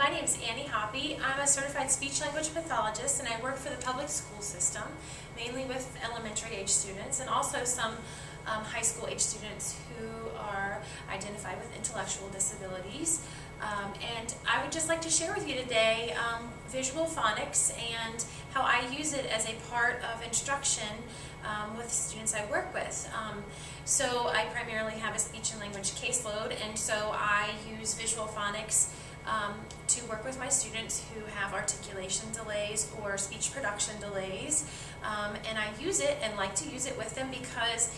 My name is Annie Hoppy. I'm a certified speech-language pathologist, and I work for the public school system, mainly with elementary age students and also some high school age students who are identified with intellectual disabilities. And I would just like to share with you today visual phonics and how I use it as a part of instruction with students I work with. So I primarily have a speech and language caseload, and so I use visual phonics to work with my students who have articulation delays or speech production delays. And I use it and like to use it with them because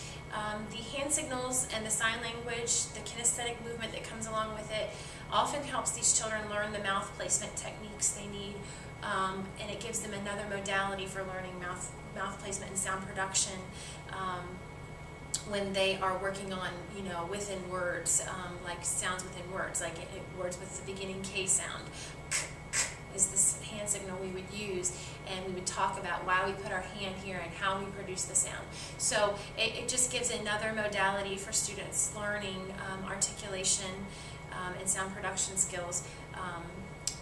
the hand signals and the sign language, the kinesthetic movement that comes along with it, often helps these children learn the mouth placement techniques they need, and it gives them another modality for learning mouth placement and sound production when they are working on, within words, like sounds within words, like words with the beginning K sound. Is this hand signal we would use, and we would talk about why we put our hand here and how we produce the sound. So it just gives another modality for students learning articulation and sound production skills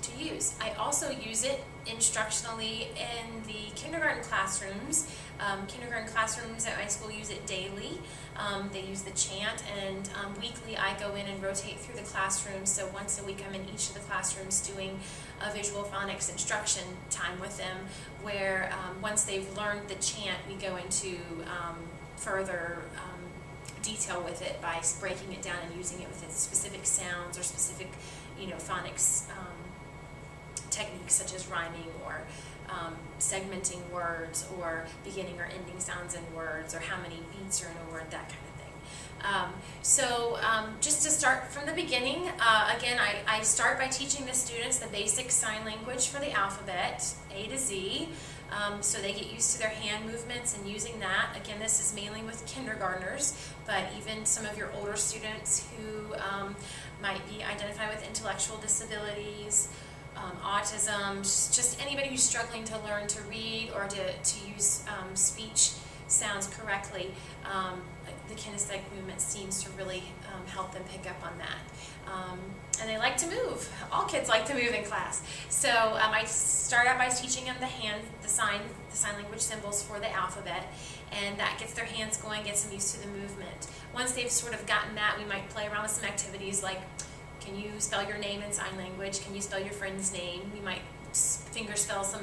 to use. I also use it instructionally in the kindergarten classrooms. Kindergarten classrooms at my school use it daily. They use the chant, and weekly I go in and rotate through the classrooms. So once a week I'm in each of the classrooms doing a visual phonics instruction time with them, where once they've learned the chant, we go into further detail with it by breaking it down and using it with its specific sounds or specific phonics techniques such as rhyming or segmenting words or beginning or ending sounds in words or how many beats are in a word, that kind of thing. So just to start from the beginning, again, I start by teaching the students the basic sign language for the alphabet, A to Z, so they get used to their hand movements and using that. Again, this is mainly with kindergartners, but even some of your older students who might be identified with intellectual disabilities, autism, just anybody who's struggling to learn to read or to use speech sounds correctly. The kinesthetic movement seems to really help them pick up on that. And they like to move. All kids like to move in class. So I start out by teaching them the sign language symbols for the alphabet, and that gets their hands going, gets them used to the movement. Once they've sort of gotten that, we might play around with some activities like, can you spell your name in sign language? Can you spell your friend's name? We might finger spell some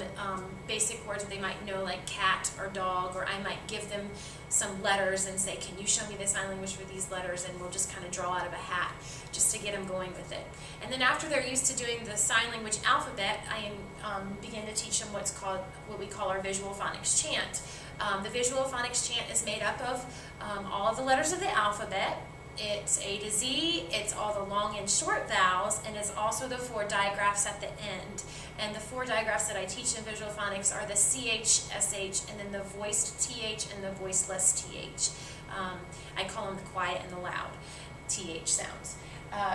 basic words that they might know, like cat or dog, or I might give them some letters and say, can you show me the sign language for these letters? And we'll just kind of draw out of a hat just to get them going with it. And then after they're used to doing the sign language alphabet, I begin to teach them what we call our visual phonics chant. The visual phonics chant is made up of all of the letters of the alphabet. It's A to Z, it's all the long and short vowels, and it's also the 4 digraphs at the end. And the 4 digraphs that I teach in visual phonics are the CH, SH, and then the voiced TH and the voiceless TH. I call them the quiet and the loud TH sounds.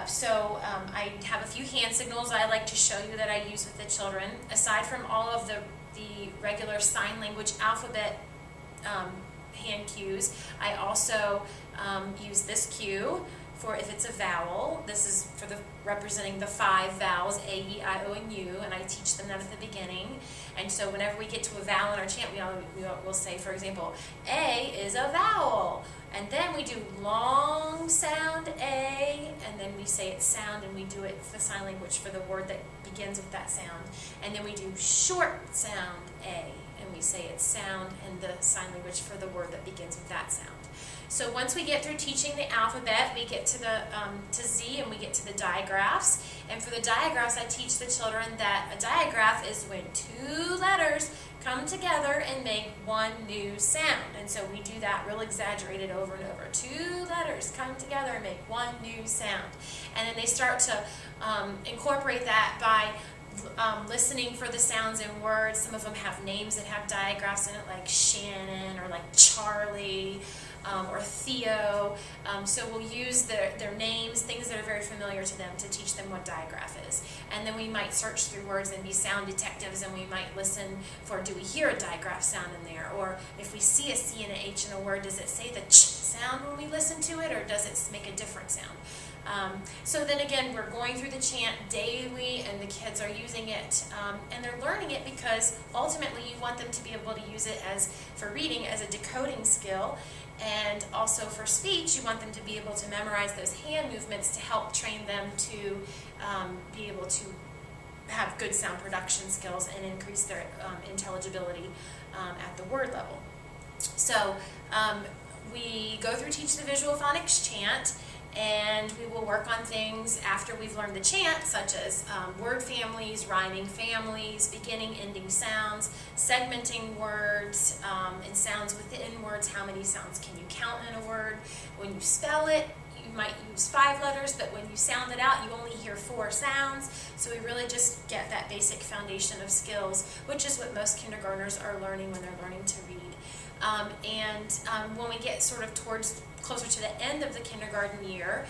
So I have a few hand signals I like to show you that I use with the children. Aside from all of the regular sign language alphabet hand cues, I also use this cue for if it's a vowel. This is for representing the 5 vowels, A, E, I, O, and U, and I teach them that at the beginning. And so whenever we get to a vowel in our chant, we'll say, for example, A is a vowel. And then we do long sound A, and then we say it's sound, and we do it the sign language for the word that begins with that sound. And then we do short sound A, and we say it's sound, and the sign language for the word that begins with that sound. So once we get through teaching the alphabet, we get to to Z, and we get to the digraphs. And for the digraphs, I teach the children that a digraph is when 2 letters come together and make one new sound. And so we do that real exaggerated over and over. 2 letters come together and make one new sound. And then they start to incorporate that by listening for the sounds in words. Some of them have names that have digraphs in it, like Shannon or like Charlie or Theo. So we'll use their names, things that are very familiar to them, to teach them what digraph is. And then we might search through words and be sound detectives, and we might listen for, do we hear a digraph sound in there? Or if we see a C and an H in a word, does it say the ch sound when we listen to it, or does it make a different sound? So then again, we're going through the chant daily, and the kids are using it, and they're learning it because ultimately you want them to be able to use it as for reading as a decoding skill, and also for speech you want them to be able to memorize those hand movements to help train them to be able to have good sound production skills and increase their intelligibility at the word level. So we go through Teach the Visual Phonics chant, and we will work on things after we've learned the chant, such as word families, rhyming families, beginning, ending sounds, segmenting words, and sounds within words. How many sounds can you count in a word? When you spell it, you might use 5 letters, but when you sound it out, you only hear 4 sounds. So we really just get that basic foundation of skills, which is what most kindergartners are learning when they're learning to read. When we get sort of closer to the end of the kindergarten year,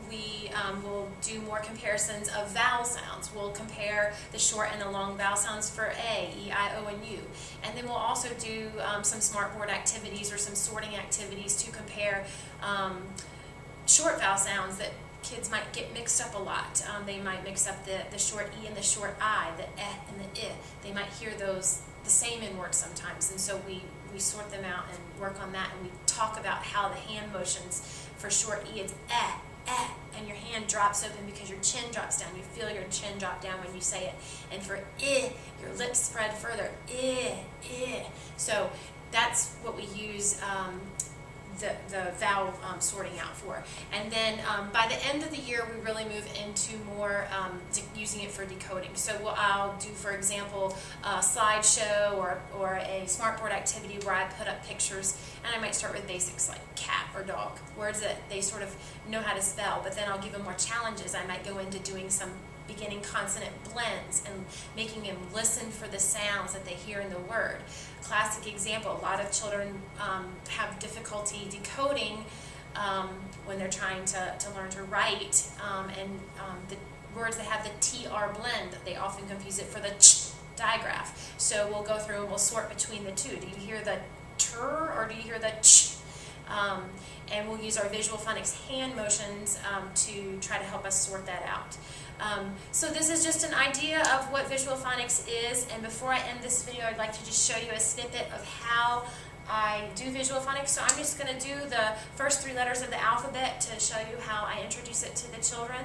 we will do more comparisons of vowel sounds. We'll compare the short and the long vowel sounds for A, E, I, O, and U. And then we'll also do some smartboard activities or some sorting activities to compare short vowel sounds that kids might get mixed up a lot. They might mix up the short E and the short I, the eh and the I. They might hear those the same in words sometimes, and so we sort them out and work on that, and we talk about how the hand motions for short E, it's eh, eh, and your hand drops open because your chin drops down. You feel your chin drop down when you say it. And for I, your lips spread further, I. So that's what we use the vowel sorting out for. And then by the end of the year, we really move into more using it for decoding. So I'll do, for example, a slideshow or a smartboard activity where I put up pictures, and I might start with basics like cat or dog, words that they sort of know how to spell, but then I'll give them more challenges. I might go into doing some beginning consonant blends and making them listen for the sounds that they hear in the word. Classic example, a lot of children have difficulty decoding when they're trying to learn to write, and the words that have the TR blend, they often confuse it for the ch digraph. So we'll go through and we'll sort between the two. Do you hear the tur or do you hear the ch? And we'll use our visual phonics hand motions to try to help us sort that out. So this is just an idea of what visual phonics is, and before I end this video, I'd like to just show you a snippet of how I do visual phonics. So I'm just going to do the first 3 letters of the alphabet to show you how I introduce it to the children.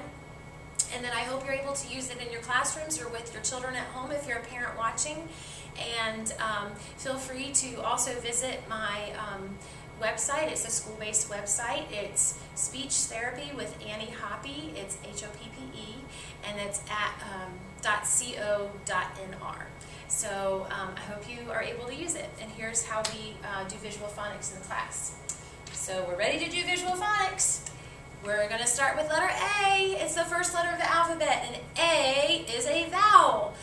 And then I hope you're able to use it in your classrooms or with your children at home if you're a parent watching. And feel free to also visit my website. It's a school-based website. It's Speech Therapy with Annie Hoppe. It's Hoppe, and it's at .co.nr. So I hope you are able to use it. And here's how we do visual phonics in the class. So we're ready to do visual phonics. We're going to start with letter A. It's the first letter of the alphabet, and A is a vowel.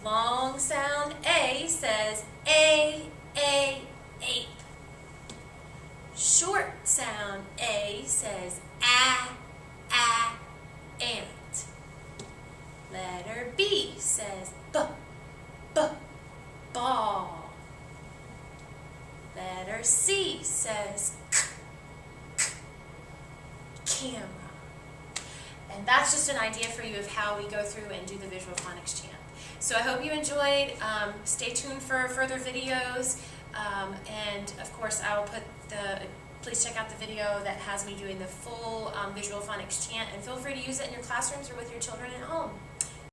Long sound A says A, Short sound A says ant. Letter B says ball. Letter C says camera. And that's just an idea for you of how we go through and do the visual phonics chant. So I hope you enjoyed. Stay tuned for further videos. And of course, I will put please check out the video that has me doing the full visual phonics chant, and feel free to use it in your classrooms or with your children at home.